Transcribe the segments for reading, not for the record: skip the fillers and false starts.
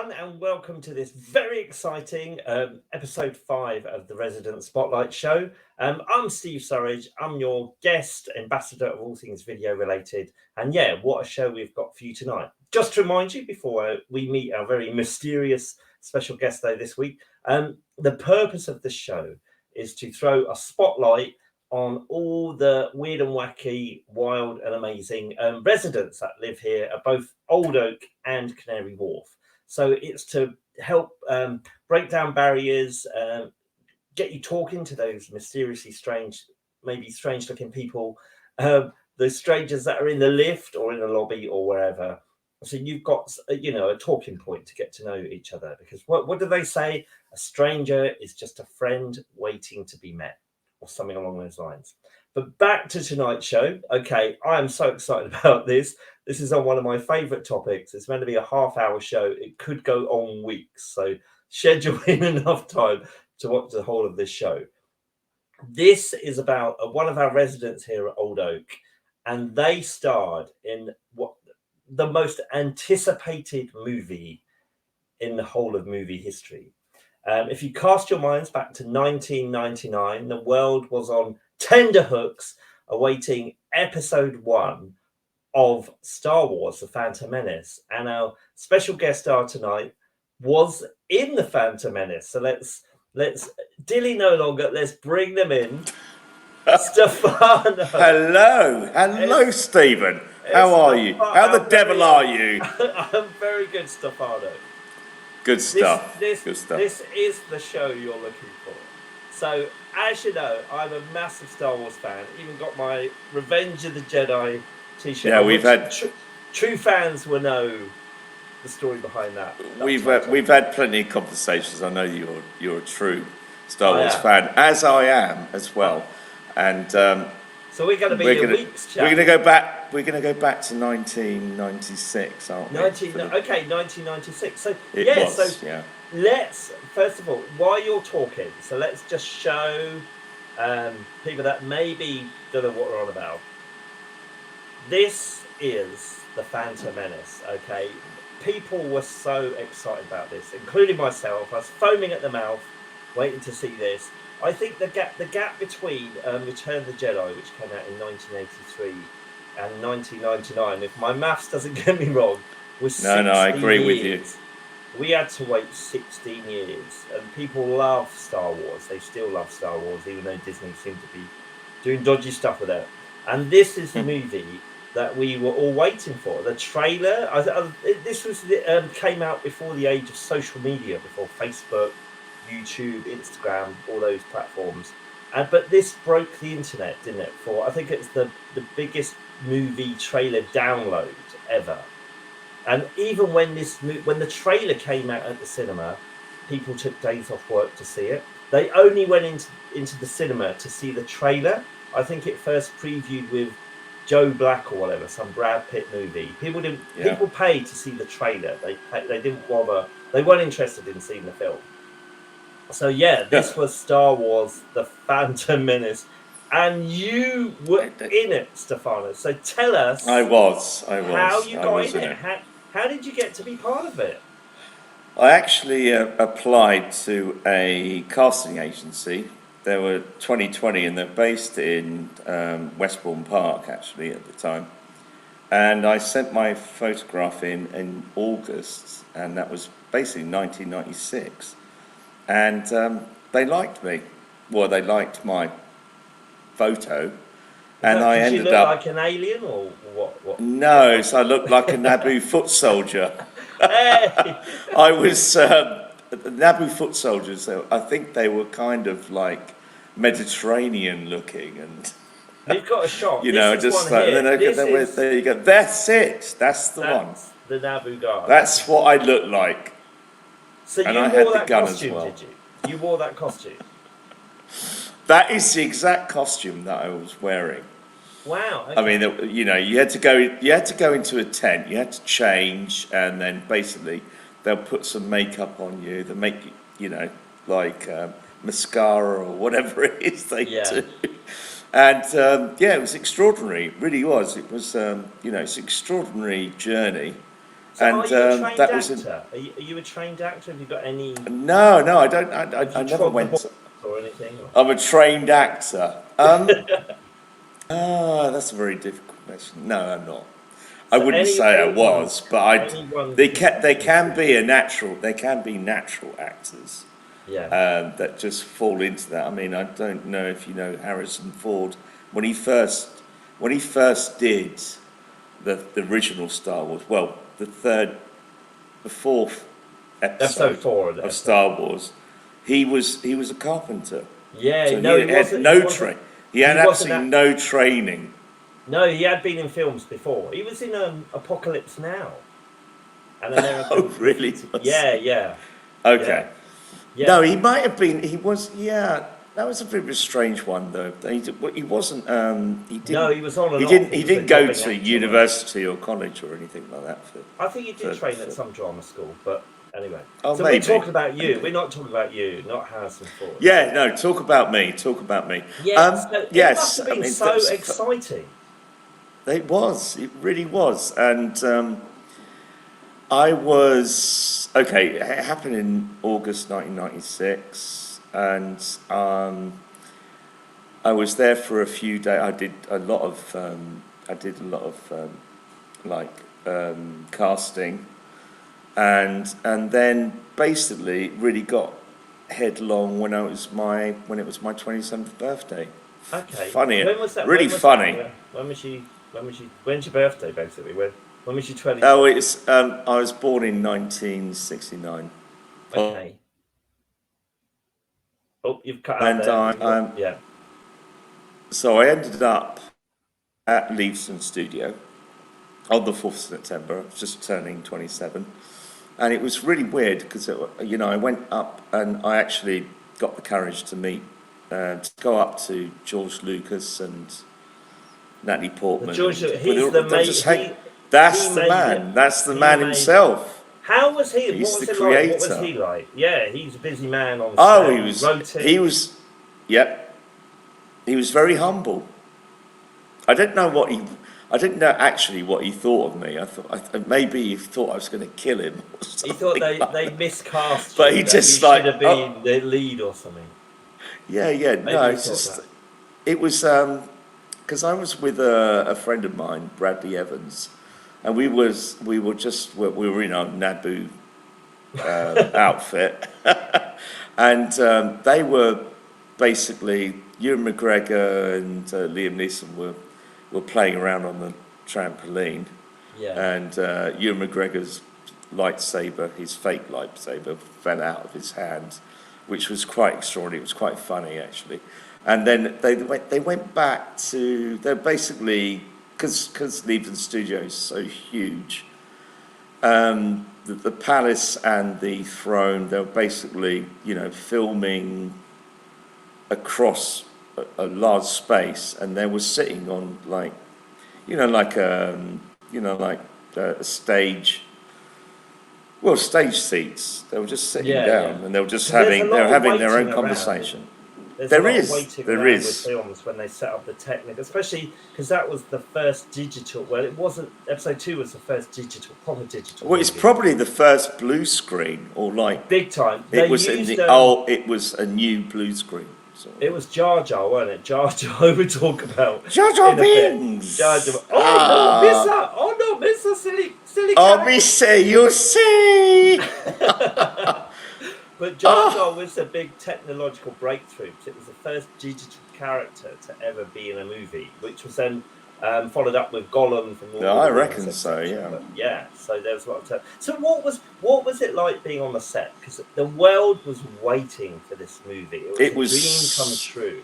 everyone, and welcome to this very exciting episode 5 of the Resident Spotlight Show. I'm Steve Surridge. I'm your guest ambassador of all things video related. And yeah, what a show we've got for you tonight. Just to remind you, before we meet our very mysterious special guest though this week, the purpose of the show is to throw a spotlight on all the weird and wacky, wild and amazing residents that live here at both Old Oak and Canary Wharf. So it's to help break down barriers, get you talking to those mysteriously strange, maybe strange looking people, the strangers that are in the lift or in the lobby or wherever. So you've got, a talking point to get to know each other, because what do they say? A stranger is just a friend waiting to be met, or something along those lines. But back to tonight's show. Okay, I am so excited about this. This is on one of my favourite topics. It's meant to be a half-hour show. It could go on weeks, so schedule in enough time to watch the whole of this show. This is about one of our residents here at Old Oak, and they starred in what the most anticipated movie in the whole of movie history. If you cast your minds back to 1999, the world was on tender hooks awaiting episode 1 of Star Wars, The Phantom Menace. And our special guest star tonight was in The Phantom Menace. So let's dilly no longer, let's bring them in. Stefano. Hello, Stephen. How are you? How the devil are you? I'm very good, Stefano. Good stuff. This This is the show you're looking for. So, as you know, I'm a massive Star Wars fan. Even got my Revenge of the Jedi t-shirt. Yeah, we've had true fans will know the story behind that. We've had plenty of conversations. I know you're a true Star Wars fan, as I am as well. And so we're going to be a week's chat. We're going to go back. We're going to go back to 1996, aren't we? 1996. So let's first of all, while you're talking, so let's just show people that maybe don't know what we're on about. This is the Phantom Menace. Okay, people were so excited about this, including myself. I was foaming at the mouth, waiting to see this. I think the gap between Return of the Jedi, which came out in 1983, and 1999, if my maths doesn't get me wrong, was 16 I agree years. with you. We had to wait 16 years, and people love Star Wars. They still love Star Wars, even though Disney seemed to be doing dodgy stuff with it. And this is the movie that we were all waiting for. The trailer, this was came out before the age of social media, before Facebook, YouTube, Instagram, all those platforms. But this broke the internet, didn't it? I think it's the biggest movie trailer download ever. And even when the trailer came out at the cinema, people took days off work to see it. They only went into the cinema to see the trailer. I think it first previewed with Joe Black or whatever, some Brad Pitt movie. People paid to see the trailer. They didn't bother. They weren't interested in seeing the film. So this was Star Wars: The Phantom Menace, and you were in it, Stefano. So tell us. I was. How you got in it? How did you get to be part of it? I actually applied to a casting agency. There were 2020, and they're based in Westbourne Park, actually, at the time. And I sent my photograph in August, and that was basically 1996. And they liked me. Well, they liked my photo. And I ended up. Did you look like an alien or what? No, so I looked like a Naboo foot soldier. Hey! I was Naboo foot soldiers. I think they were kind of like Mediterranean looking, and you've got a shot. Just like there you go. That's it. That's the one. The Naboo guard. That's what I looked like. So you wore that costume, did you? You wore that costume. That is the exact costume that I was wearing. Wow. Okay. I mean, you had to go into a tent. You had to change, and then basically they'll put some makeup on you. They make you, like mascara or whatever it is they do. And it was extraordinary. It really was. It was, it's an extraordinary journey. So And are you a trained that was in. actor? Are you a trained actor? Have you got any? No, no, I don't. Have I you never trod the went. balls or anything? Or? I'm a trained actor. That's a very difficult question. No, I'm not. I So wouldn't say I anyone, was, but I. anyone They could. can. They can be a natural. They can be natural actors. Yeah. That just fall into that. I mean, I don't know if you know Harrison Ford when he first did the original Star Wars. Well, the fourth Episode episode 4 of the of episode. Star Wars, he was a carpenter, Yeah. so he No, he had wasn't. He no wasn't. He had He wasn't absolutely that. no training. No, he had been in films before. He was in Apocalypse Now, an Oh, American really? graffiti. Yeah, yeah, Okay. yeah, No, yeah. he might have been. He was. Yeah, that was a bit of a strange one, though. He wasn't. He No, didn't. he was on and off. He He was a didn't go jobbing to actor, wasn't he? university or college or anything like that. I think he did train at For some drama school, but anyway. oh, So we're maybe. talking about you. We're not talking about you, not Harrison Ford. Yeah. No. Talk about me. Talk about me. Yeah, so it must Yes. have I been mean, that so was. exciting. It was. It really was. And I was okay. It happened in August 1996, and I was there for a few days. I did a lot of like casting, and then basically really got headlong when it was my 27th birthday. Okay. Funny, When was that? really When was that? funny. When was she? When's your birthday, basically? When was you 20? Oh, it's I was born in 1969. Okay. Oh, you've cut out And there. Yeah. so I ended up at Leavesden Studio on the 4th of September. I was just turning 27. And it was really weird because, I went up and I actually got the courage to go up to George Lucas and Natalie Portman. George, and he's they the were just mate. that's He the made man. it. That's the He man made. himself. How was he? He's What was the it like? What was creator. he like? Yeah, he's a busy man on Oh, set. He wrote it. he was, yep. He was very humble. I didn't know actually what he thought of me. Maybe he thought I was going to kill him or He something. thought they miscast But you. he That just you like, should have been the lead or something. yeah, Maybe no, he it's thought just, that. it was, because I was with a friend of mine, Bradley Evans, and we were in our Naboo outfit, and they were basically Ewan McGregor and Liam Neeson were playing around on the trampoline, Yeah. and Ewan McGregor's lightsaber, his fake lightsaber, fell out of his hand, which was quite extraordinary. It was quite funny actually. And then they went back to, they're basically, because Leavesden Studio is so huge, the palace and the throne, they were basically, filming across a large space, and they were sitting on like a stage. Well, stage seats. They were just sitting Yeah, down, yeah. and they were just 'Cause there's a they were lot of having their own waiting around, conversation. There's There a lot is, of waiting there around is. with films when they set up the technique, especially because that was the first digital. Well, it wasn't. Episode 2 was the first proper digital. Well, it's movie. probably the first blue screen, or like Big time. it was in the it was a new blue screen. It was Jar Jar, wasn't it? Jar Jar. We talk about Jar Jar in a bit. Binks. Jar Jar. Oh no, Missa! Oh no, Missa! Silly. Oh, character. Missy, you see. But Jar Jar was a big technological breakthrough. It was the first digital character to ever be in a movie, which was then followed up with Gollum from Lord Yeah, of the I Rings, reckon etc. so. Yeah. But yeah, so there was a lot of time. So what was it like being on the set? Because the world was waiting for this movie. It was a dream come true.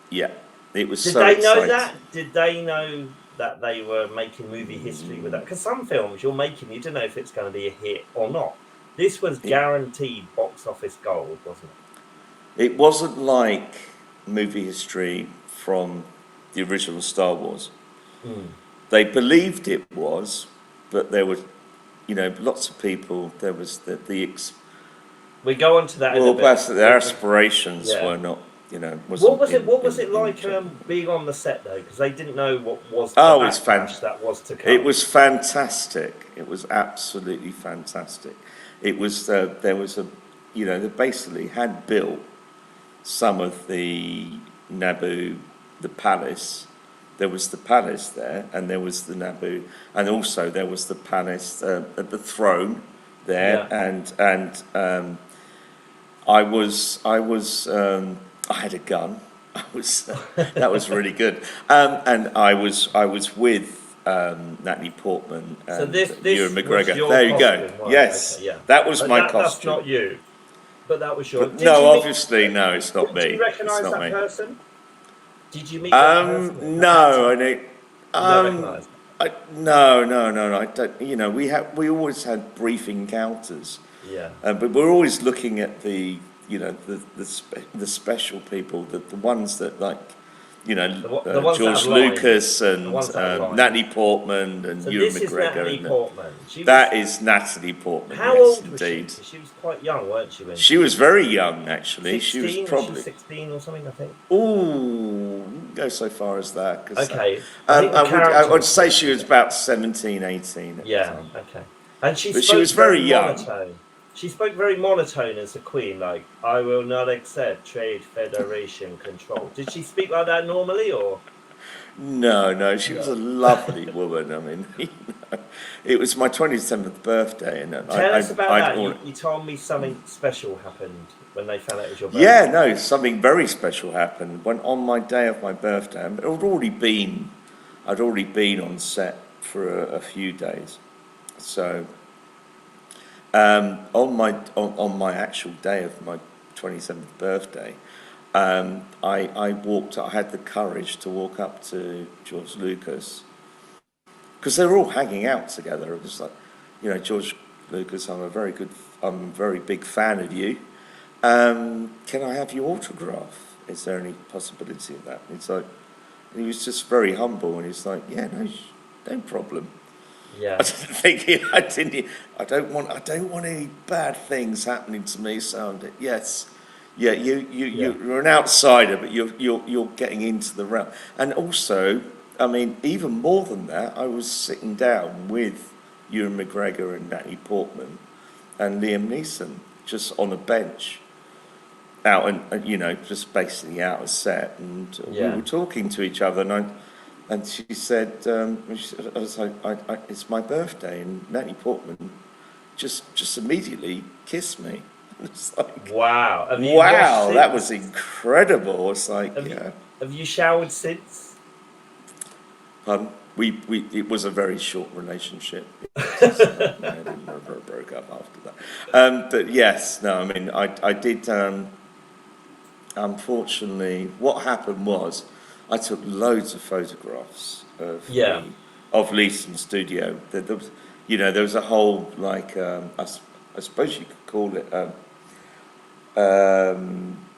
Yeah, it was. Did so they know exciting. that? Did they know that they were making movie history with that? Because some films you're making, you don't know if it's going to be a hit or not. This was guaranteed box office gold, wasn't it? It wasn't like movie history from the original Star Wars. They believed it was, but there were, lots of people. There was We go on to that. Well, in a bit. their aspirations Yeah. were not What was it? What was it in like trouble. being on the set though? Because they didn't know what was the Oh, it's backlash that was to come. It was fantastic. It was absolutely fantastic. It was there was a, they basically had built some of the Naboo, the palace. There was the palace there, and there was the Naboo, and also there was the palace at the throne there, Yeah. and I had a gun. I was that was really good, and I was with Natalie Portman So and Ewan this was McGregor. your There you go. costume, right? Yes, Okay, yeah. that was my That's costume. not you, but that was your. But Did no, you meet? obviously, no, it's not Do you me. It's recognise not that me. person? Did you meet that person, the No, actor? I don't. You don't recognise them. No. I don't. We always had brief encounters, Yeah. but we're always looking at the special people, the ones that The ones that have George lines. Lucas The and ones that have lines. Natalie Portman and So Ewan this is McGregor, Natalie and Portman. She was. that is Natalie Portman. How Yes, old was she? indeed. Because she was quite young, weren't she, when She she was was very young, actually. She was 16? Was she probably. 16 or something? I think. Ooh, go so far as that, because Okay. I think the I character would was say she was 16. about 17, 18 at the Yeah. time. Okay. And she But she spoke was very very young. monotone. She spoke very monotone as a queen, like "I will not accept Trade Federation control." Did she speak like that normally, or No, she was a no? lovely woman. I mean, it was my 27th birthday, and Tell us about I'd that. all, You told me something special happened when they found out it was your yeah, birthday. no, something very special happened when on my day of my birthday. I'd already been on set for a few days, so on my actual day of my 27th birthday, I had the courage to walk up to George Lucas, because they were all hanging out together. It was like, George Lucas, I'm a very big fan of you. Can I have your autograph? Is there any possibility of that? It's like, he was just very humble, and he's like, yeah, no problem. I Yeah. didn't think he, I didn't. I don't want any bad things happening to me. So yes, yeah. Yeah. You're an outsider, but you're getting into the realm. And also, I mean, even more than that, I was sitting down with Ewan McGregor and Natalie Portman and Liam Neeson just on a bench, out and just basically out of set, and we Yeah. were talking to each other, and she said, I was like, it's my birthday, and Natalie Portman just immediately kissed me. It's like, Wow. Have you washed wow, that was since? incredible. It's like, Have you yeah, have you showered since? it was a very short relationship. It's like, no, it didn't broke up after that. But yes, no, I mean, I did. Unfortunately, what happened was I took loads of photographs Yeah. of Leeson's studio. There was a whole, like, I suppose you could call it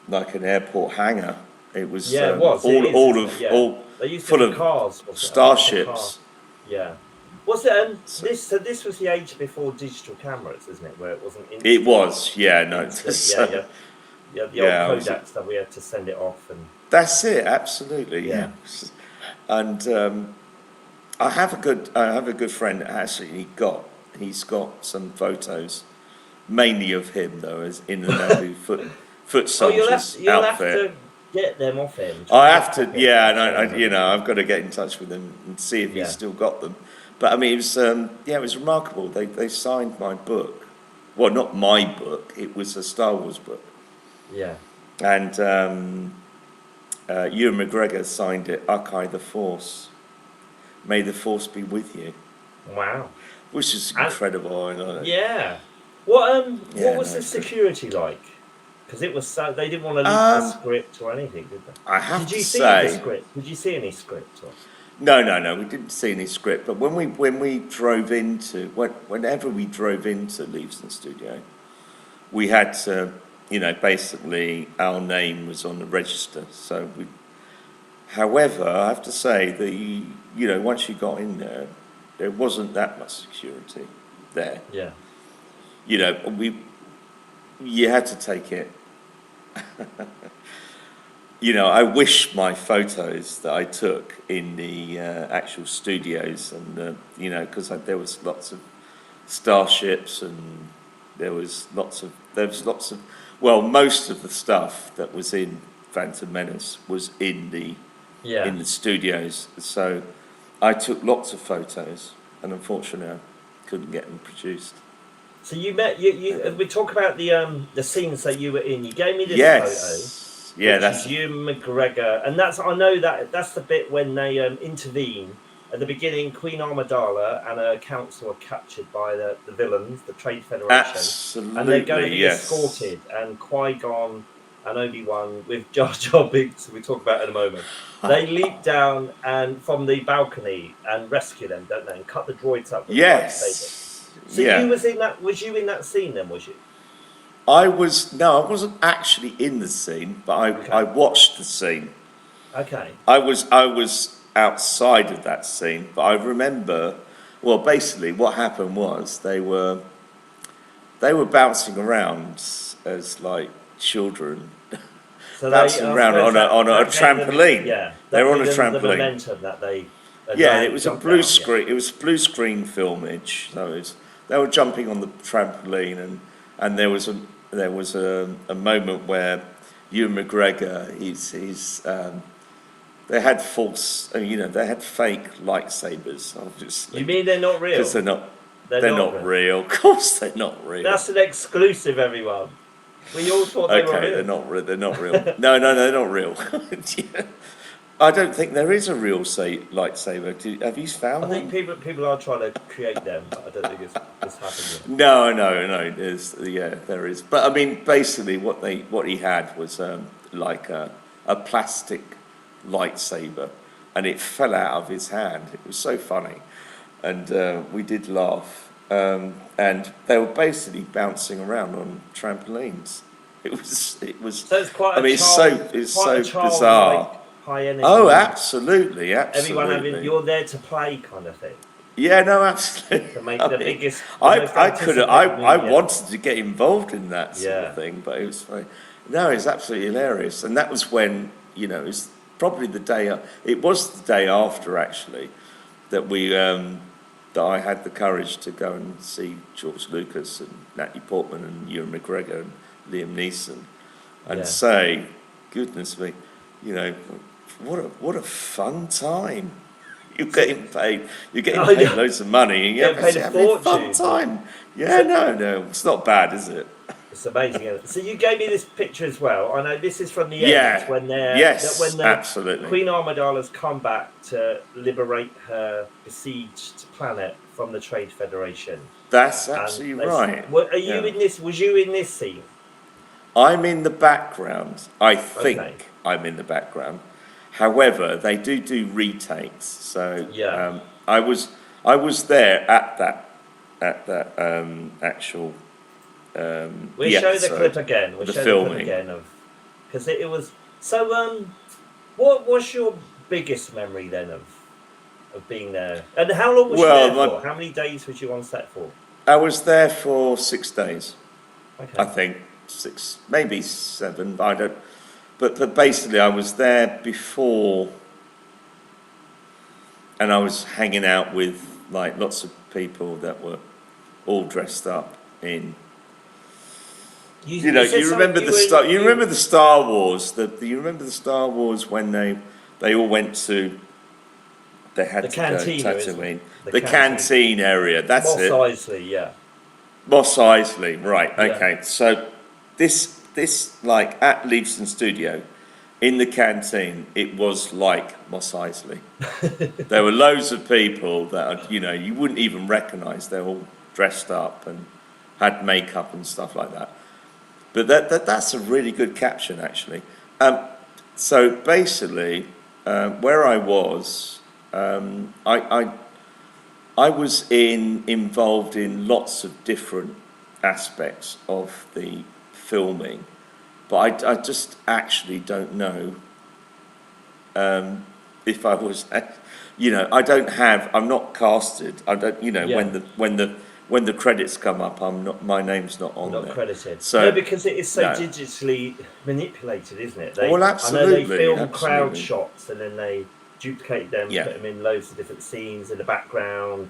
like an airport hangar. It was Yeah, it was. It is, isn't it? Yeah. all They used it full for of cars, was it? I think it's a car. starships. Yeah. Was it? So This was the age before digital cameras, isn't it? Where it wasn't it instant. was, yeah, no, Instant. Yeah, yeah. Yeah, the old yeah, Kodak stuff. We had to send it off, and that's it, absolutely, yeah. yeah, And I have a good friend that actually he's got some photos, mainly of him though, as in the Naboo foot oh, soldier's you'll have outfit. to get them off him. I Try and have get to, copies yeah, and and send them. I've got to get in touch with him and see if he's Yeah, still got them. But I mean, it was, yeah, it was remarkable. They signed my book. Well, not my book. It was a Star Wars book, yeah. and Ewan McGregor signed it. Archive the Force. May the Force be with you, Wow. which is And incredible. And yeah, what yeah, was no, the it's good. security like? Because it was so they didn't want to leak the Um, script or anything, did they? I have Did to you see the say, script? Did you see any script? Or no, we didn't see any script. But whenever we drove into Leavesden Studio, we had to, basically our name was on the register. So however, I have to say once you got in there wasn't that much security there. yeah, You know, you had to take it. I wish my photos that I took in the actual studios, and because there was lots of starships, and there was lots of well, most of the stuff that was in Phantom Menace was in the studios. So I took lots of photos, and unfortunately, I couldn't get them produced. So you met we talk about the scenes that you were in. You gave me this Yes. photo, which is Ewan McGregor, and I know that's the bit when they intervene. At the beginning, Queen Amidala and her council are captured by the villains, the Trade Federation. Absolutely, and they're going to be yes. escorted. And Qui-Gon and Obi-Wan with Jar Jar Binks, we'll talk about in a moment, they leap down and from the balcony and rescue them, don't they? And cut the droids up with Yes. So you was in that? Was you in that scene then? Was you? I wasn't actually in the scene, but I watched the scene. Okay. I was outside of that scene, but I remember. Well, basically, what happened was they were bouncing around as like children, So bouncing around on a trampoline. They were on a trampoline. The momentum that they. It was a blue screen. It was blue screen filmage. So they were jumping on the trampoline, and there was a moment where Ewan McGregor, they had they had fake lightsabers, obviously. You mean they're not real? Because they're not real. Of course, they're not real. That's an exclusive, everyone. We all thought they were real. They're not real. They're not real. No, they're not real. Yeah. I don't think there is a real lightsaber. Have you found one? I think people are trying to create them, but I don't think it's happened yet. No. There is. But I mean, basically, what he had was like a plastic lightsaber, and it fell out of his hand. It was so funny, and we did laugh. And they were basically bouncing around on trampolines. It was. So it's quite. It's so bizarre. High energy. Oh, absolutely. Everyone you're there to play, kind of thing. Yeah, no, absolutely. To make the biggest. I wanted to get involved in that sort of thing, but it was funny. No, it's absolutely hilarious, and that was when it was probably the day. It was the day after actually that that I had the courage to go and see George Lucas and Natalie Portman and Ewan McGregor and Liam Neeson, and say, "Goodness me, what a fun time! You're getting paid loads of money, and you're having a fun time." Yeah, no, it's not bad, is it? It's amazing. Isn't it? So you gave me this picture as well. I know this is from the end when absolutely. Queen Amidala's come back to liberate her besieged planet from the Trade Federation. That's absolutely right. Are you in this? Was you in this scene? I'm in the background. I think I'm in the background. However, they do retakes. So I was there at that actual. We'll show the clip again. We'll show the clip again because it was so. What was your biggest memory then of being there? And how long was you there for? How many days was you on set for? I was there for 6 days. Okay. I think 6, maybe 7. I don't. But basically, I was there before, and I was hanging out with like lots of people that were all dressed up in. You remember the Star. You remember the Star Wars. You remember the Star Wars when they all went to. They had to go to Tatooine. The canteen area. That's it. Mos Eisley, yeah. Mos Eisley, right? Okay, so this like at Leavesden Studio, in the canteen, it was like Mos Eisley. There were loads of people that you wouldn't even recognise. They're all dressed up and had makeup and stuff like that. But that's a really good caption, actually. So basically, where I was, I was involved in lots of different aspects of the filming, but I just actually don't know if I was. I don't have. I'm not casted. I don't. when the credits come up, my name's not on not there. credited. So No, because it is so no. digitally manipulated, isn't it? Well, I know they absolutely, film crowd absolutely. shots and then they duplicate them, Yeah. put them in loads of different scenes in the background.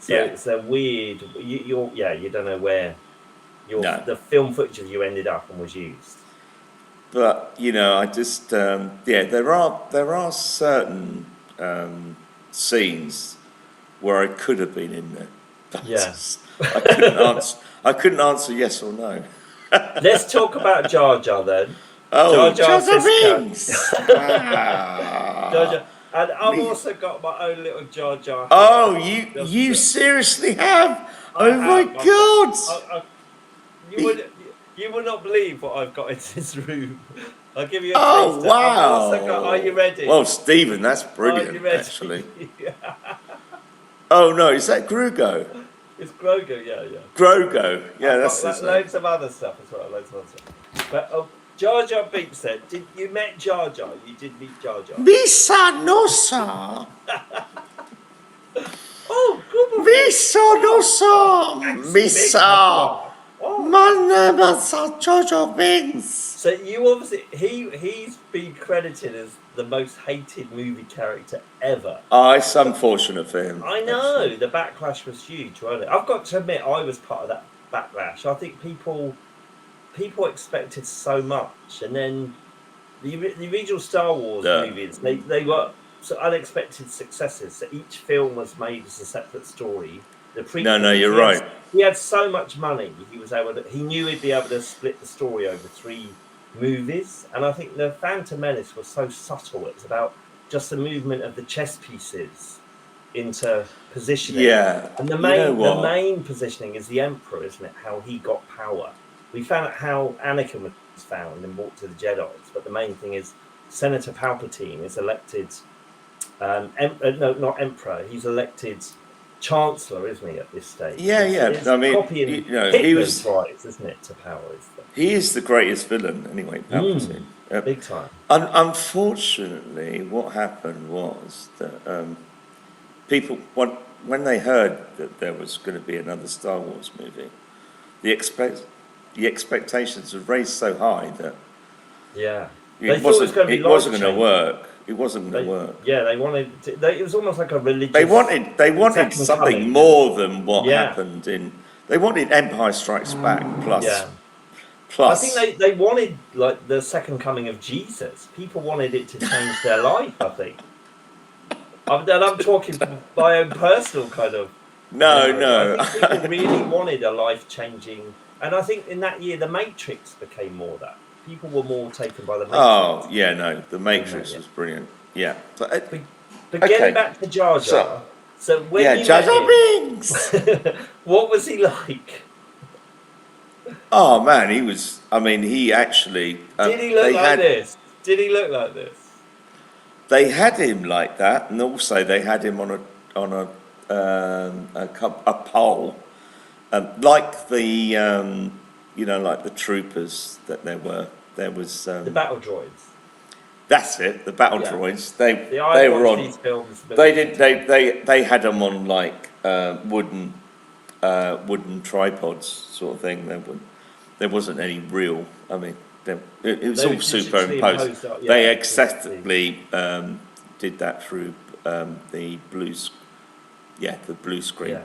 So Yeah. it's a weird. You don't know where No. the film footage of you ended up and was used. But I just there are certain scenes where I could have been in there. But Yeah. I couldn't answer yes or no. Let's talk about Jar Jar then. Oh, Jar Jar Jar Siska. Jar Jar. And I've Me- also got my own little Jar Jar here. Oh, Just you seriously have? I Oh my have. God! You would not believe what I've got in this room. I'll give you a Oh taster. wow! I've also got. Are you ready? Well, Stephen, that's Are you brilliant, ready? actually. Oh no, is that Grugo? It's Grogu, yeah. Grogo, yeah, I've that's got his name. loads of other stuff as well. Loads of other stuff. But Jar Jar Binks said, "Did you met Jar Jar? You did meet Jar Jar." Misa nosa, Oh, good. Misa nosa, Misa. Oh. My name is Jar Jar Binks. So you obviously he's been credited as the most hated movie character ever. Oh, it's unfortunate for him. I know the backlash was huge, wasn't it? I've got to admit, I was part of that backlash. I think people expected so much, and then the original Star Wars movies they were so unexpected successes. So each film was made as a separate story. The prequels, No, you're right. He had so much money. He knew he'd be able to split the story over 3 movies, and I think the Phantom Menace was so subtle. It's about just the movement of the chess pieces into positioning. Yeah, and the main positioning is the Emperor, isn't it? How he got power. We found out how Anakin was found and brought to the Jedi's, but the main thing is Senator Palpatine is elected. No, not Emperor. He's elected Chancellor, isn't he, at this stage? Yeah. It's I mean, copying he was rise, isn't it, to power? He is the greatest villain, anyway. Palpatine. Big time. Unfortunately, what happened was that people, when they heard that there was going to be another Star Wars movie, the expectations were raised so high that it wasn't going to work. It wasn't going to work. Yeah, they wanted. It was almost like a religious. They wanted something more than what happened in. They wanted Empire Strikes Back plus. Yeah. Plus, I think they wanted like the second coming of Jesus. People wanted it to change their life. I think. I'm talking from my own personal kind of. No. I think people really wanted a life-changing, and I think in that year, The Matrix became more that. People were more taken by The Matrix. Oh, yeah, no. The Matrix was brilliant. Yeah. But getting back to Jar Jar. So when you Jar Jar Binks! What was he like? Oh, man, he was... I mean, he actually... Did he look like this? They had him like that, and also they had him on a pole. Like the... like the troopers that there was the battle droids. That's it, the battle droids. They were on. These films, they had them on like wooden tripods sort of thing. There wasn't any real. I mean, it was all superimposed. They excessively did that through the blue screen. Yeah.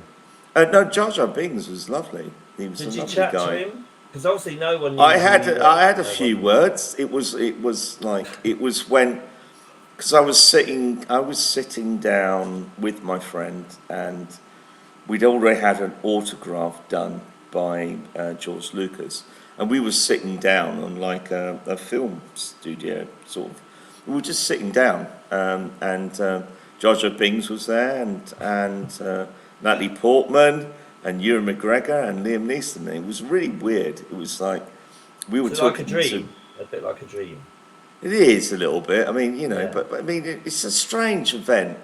No, Jar Jar Binks was lovely. He was a lovely guy. To him? Because obviously no one knew. I had a few words. It was when, because I was sitting down with my friend, and we'd already had an autograph done by George Lucas, and we were sitting down on like a film studio sort of. We were just sitting down, and Jar Jar Binks was there, and Natalie Portman. And Ewan McGregor and Liam Neeson. It was really weird. It was like we were talking like a dream. A bit like a dream. It is a little bit. I mean, but I mean, it's a strange event.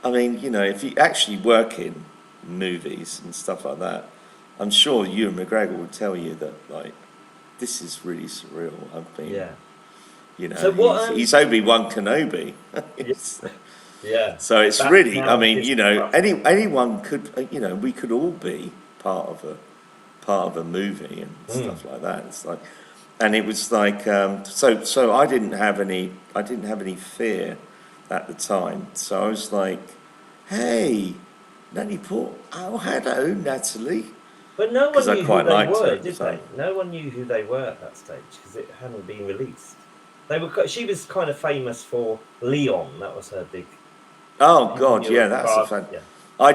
I mean, if you actually work in movies and stuff like that, I'm sure Ewan McGregor would tell you that like this is really surreal. I've been, so he's Obi-Wan Kenobi. Yeah. So it's really, I mean, anyone could, we could all be part of a movie and stuff like that. It's like, and it was like, so I didn't have any fear at the time. So I was like, hey, Natalie Portman. Oh, hello, Natalie. But no one Because I knew who quite they liked her were, at the did they? time. No one knew who they were at that stage because it hadn't been released. They were. She was kind of famous for Leon. That was her big. Oh People God, knew yeah, her that's a for- fan. Yeah. I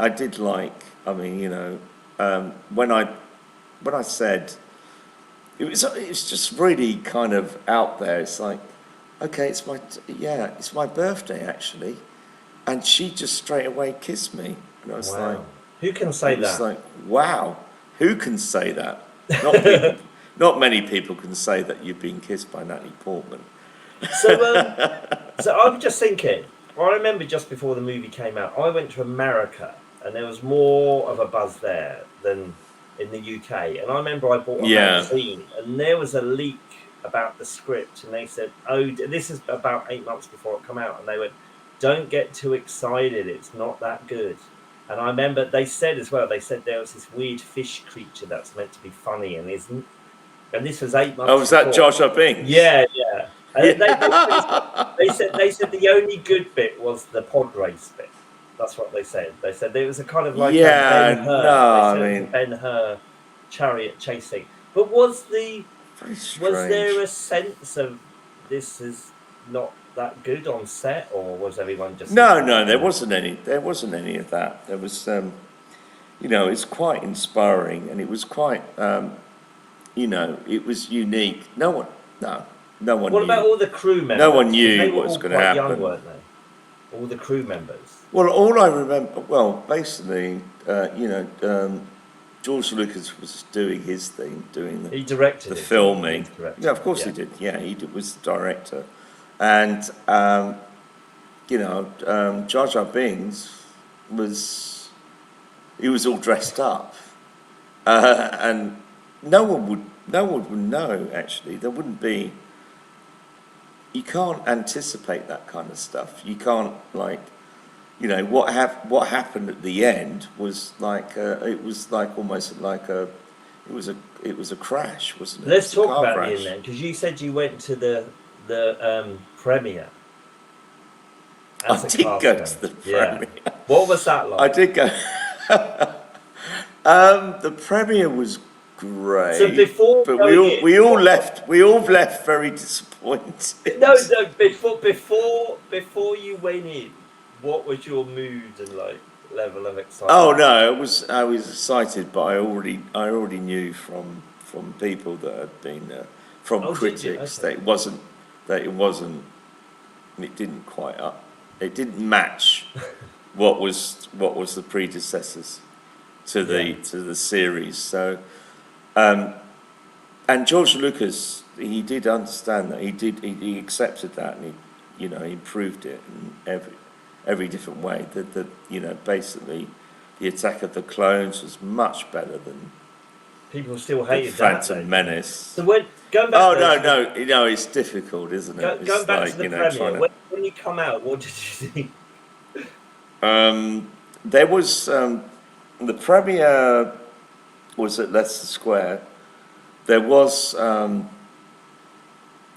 did like. I mean, you know, when I said it was just really kind of out there. It's like, okay, it's my birthday actually, and she just straight away kissed me, and I was like, Wow. Who can say it was that? like, wow, who can say that? Not people, not many people can say that you've been kissed by Natalie Portman. So I'm just thinking. I remember just before the movie came out, I went to America, and there was more of a buzz there than in the UK. And I remember I bought a Yeah. magazine, and there was a leak about the script, and they said, "Oh, this is about 8 months before it come out," and they went, "Don't get too excited. It's not that good." And I remember they said as well. They said there was this weird fish creature that's meant to be funny and isn't. And this was 8 months. Oh, was that before. Jar Jar Binks? Yeah, yeah. And Yeah. they said the only good bit was the pod race bit. That's what they said. They said there was a kind of like a Yeah, Ben Hur. no, They I said it was a mean, Ben Hur chariot chasing. But was very there strange. a sense of this is not that good on set, or was everyone just No, there wasn't any of that. There was, you know, it's quite inspiring, and it was quite, you know, it was unique. No one What knew. about all the crew members? No one 'Cause knew they were what was all going to quite young, happen. weren't they? All the crew members. Well, all I remember, well, basically, you know, George Lucas was doing his thing, doing He directed the it. filming. He directed Yeah, of it, course he did. Yeah, was the director, and you know, Jar Jar Binks was all dressed up, and no one would know. Actually, there wouldn't be. You can't anticipate that kind of stuff. You can't like, you know, what happened at the end was like it was like almost like it was a crash, wasn't it? Let's It was a talk car about crash. the end then, because you said you went to the premiere. I did go to the premiere. What was that like? I did go. The premiere was great. So before but going we all left very disappointed. No, before you went in, what was your mood and like level of excitement? Oh no, I was excited, but I already knew from people that had been from critics Okay. that it didn't quite up. It didn't match what was the predecessors to the series. So, and George Lucas, he did understand that. He accepted that, and he improved it in every different way. That you know, basically, the Attack of the Clones was much better than people still the hated that. Phantom Menace. So going back. Oh no, you know, it's difficult, isn't it? Going back like, to the you know, premiere, when you come out, what did you think? There was the premiere was at Leicester Square. There was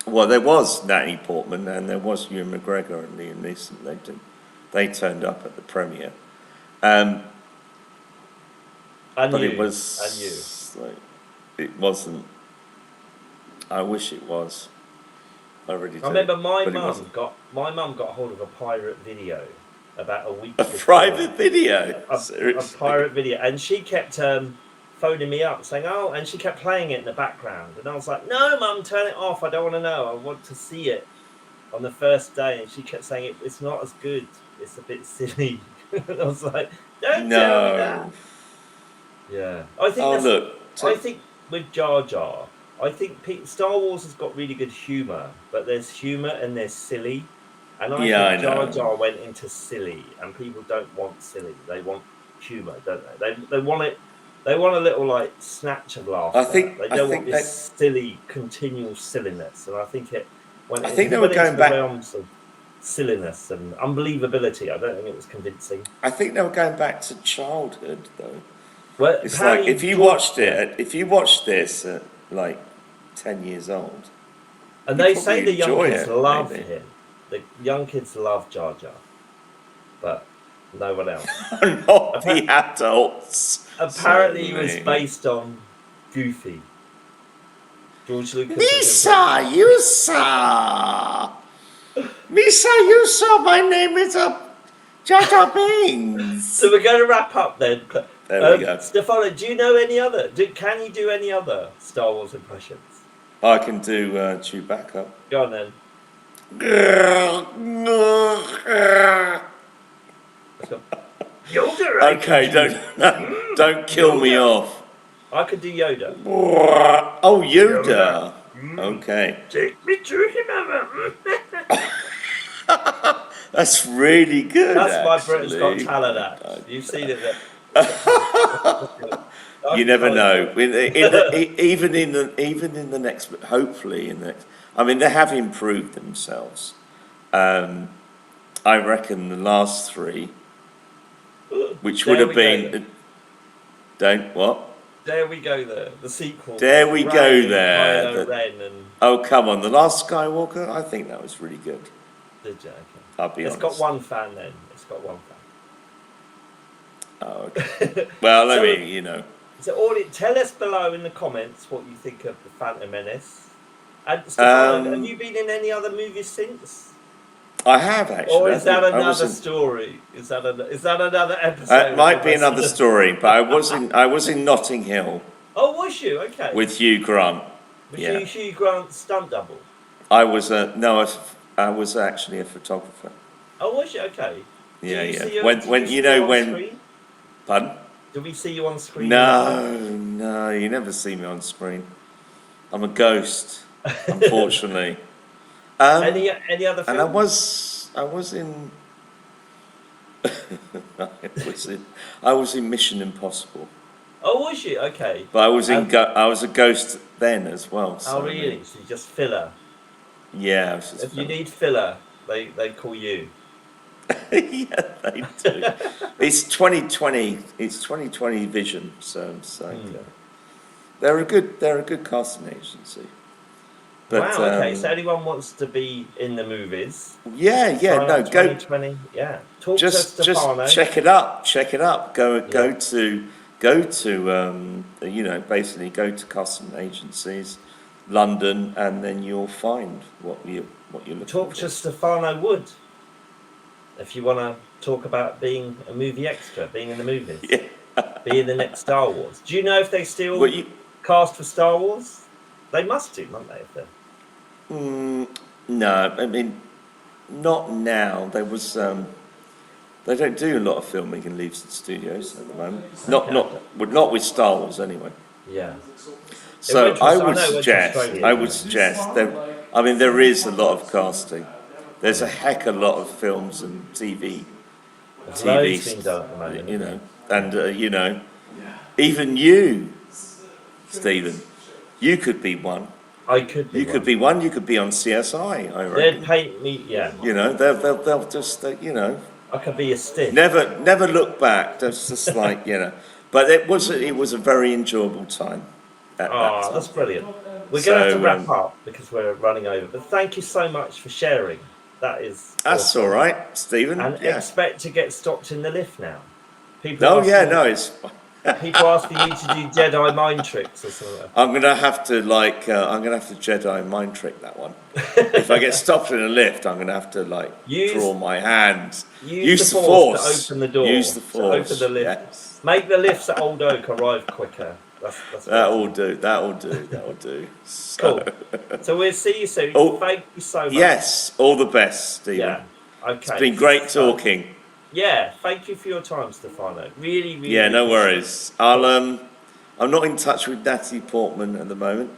there was Natalie Portman and there was Ewan McGregor and Liam Neeson. They turned up at the premiere. But it was like, it wasn't. I wish it was. I really do. I remember my mum got hold of a pirate video about a week. A private video. A pirate video, and she kept phoning me up saying, "Oh," and she kept playing it in the background, and I was like, "No, Mum, turn it off. I don't want to know. I want to see it on the first day." And she kept saying, "It's not as good. It's a bit silly." And I was like, "Don't tell me that." Yeah, I think. I think with Jar Jar, I think Star Wars has got really good humor, but there's humor and there's silly. And I think Jar Jar went into silly, and people don't want silly. They want humor, don't they? They want it. They want a little like snatch of laughter. They don't want this silly, continual silliness. And I think it went. I think they were going back realms of silliness and unbelievability. I don't think it was convincing. I think they were going back to childhood, though. Well, It's like apparently if you George- watched it, if you watched this at like 10 years old, and you they probably say the young enjoy kids it, love maybe. him. The young kids love Jar Jar, but no one else. Not the adults. Apparently, it was certainly. based on Goofy. George Lucas. Misa, you saw. Misa, you saw. My name is Jar Jar Binks. So we're going to wrap up then. There we go. Stefano, do you know any other? Can you do any other Star Wars impressions? I can do Chewbacca. Go on then. Let's go. Yoda. Okay, don't kill me off. I could do Yoda. Oh, Yoda. Okay. Take me to him, That's really good. That's my actually. Britain's Got Talent act. You've seen it there. You never know. Even in the next, hopefully in the next. I mean, they have improved themselves. I reckon the last three, which would have been, don't what? There we go. The sequel. There we Rey go. and There. Kylo Ren and Oh come on, the last Skywalker. I think that was really good. did you? Okay. I'll be It's honest. got one fan then. It's got one fan. Oh, okay. Well, So- I mean, you know. So, tell us below in the comments what you think of the Phantom Menace. And Stefano, have you been in any other movies since, I have actually. or is that I was another in- story? Is that another episode? That of might the be another Resident- story, but I was in Notting Hill Oh, was you? Okay. with Hugh Grant. Was yeah. you Hugh Grant's stunt double? I was I was actually a photographer. Oh, was you? Okay. Yeah, Did you yeah. see When did when see you know on when. screen? Pardon? Did we see you on screen? No, you never see me on screen. I'm a ghost, unfortunately. Any other films? And I was in. I was in Mission Impossible, Oh, was you? Okay. but I was I was a ghost then as well. So Oh, really? So you just filler. Yeah, I was just If you need filler, they call you. yeah, they do. It's 2020. It's 2020 vision. So they're a good casting agency. But, wow. Okay. So anyone wants to be in the movies? Yeah. Sign No, up go. 2020. Yeah. Talk Just to Stefano. check it up. Check it up. Go to basically go to casting agencies, London, and then you'll find what you're looking Talk for. to Stefano Wood. If you want to talk about being a movie extra, being in the movies, be in the next Star Wars. Do you know if they still cast for Star Wars? They must do, mustn't they? If they're... No, I mean, not now. There was. They don't do a lot of filming in Leavesden Studios at the moment. Not with Star Wars anyway. Yeah. So I would Australia. suggest that. I mean, there is a lot of casting. There's a heck of a lot of films and TV. There's loads being done at the moment. You know, and even you, Stephen, you could be one. I could be. You could be one. You could be on CSI. I reckon. They'd pay me. Yeah. You know, they'll just I could be a stiff. never look back. That's just like But it was a very enjoyable time. At that time. That's brilliant. We're going to have to wrap up because we're running over. But thank you so much for sharing. That's awesome. All right, Stephen. And expect to get stopped in the lift now. It's people asking you to do Jedi mind tricks or something. I'm gonna have to Jedi mind trick that one. If I get stopped in a lift, I'm gonna have to draw my hand. Use the force to open the door. Use the force. To open the lift. Yes. Make the lifts at Old Oak arrive quicker. That's That will do. Cool. So we'll see you soon. Thank you so much. Yes, all the best, Stephen. Yeah. Okay. It's been great talking. Yeah, thank you for your time, Stefano. Really, really. Yeah, no worries. I'm not in touch with Natalie Portman at the moment.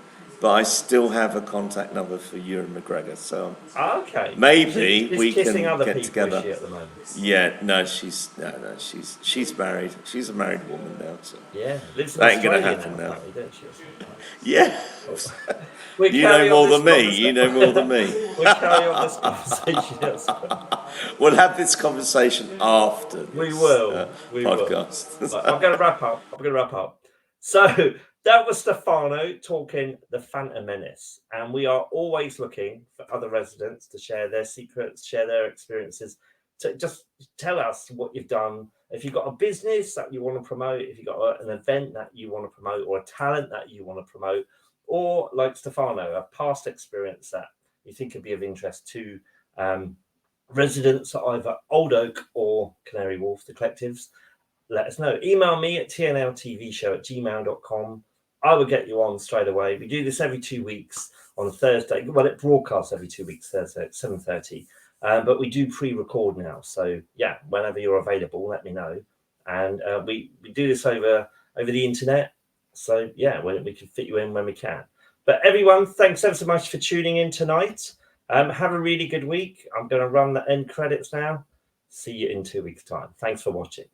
but I still have a contact number for Ewan McGregor. So Okay. maybe She's we kissing can other get people, together. is she, at the moment? Yeah, no, she's married. She's a married woman now. So Yeah, lives in that ain't gonna Australia happen now, now. apparently, don't she? Or something like that. Yeah. We You know carry on more this than me. conversa- You know more than me. We'll carry on this conversation elsewhere. We'll have this conversation after We this will. We will. podcast. Right, I'm going to wrap up. So that was Stefano talking the Phantom Menace, and we are always looking for other residents to share their secrets, share their experiences, to just tell us what you've done. If you've got a business that you want to promote, if you've got an event that you want to promote, or a talent that you want to promote, or like Stefano, a past experience that you think could be of interest to residents at either Old Oak or Canary Wharf, the collectives, let us know. Email me at tnltvshow@gmail.com. I will get you on straight away. We do this every 2 weeks on a Thursday. Well, it broadcasts every 2 weeks, Thursday at 7:30. But we do pre-record now. So, yeah, whenever you're available, let me know. And we do this over the internet. So, yeah, we can fit you in when we can. But everyone, thanks ever so much for tuning in tonight. Have a really good week. I'm going to run the end credits now. See you in 2 weeks' time. Thanks for watching.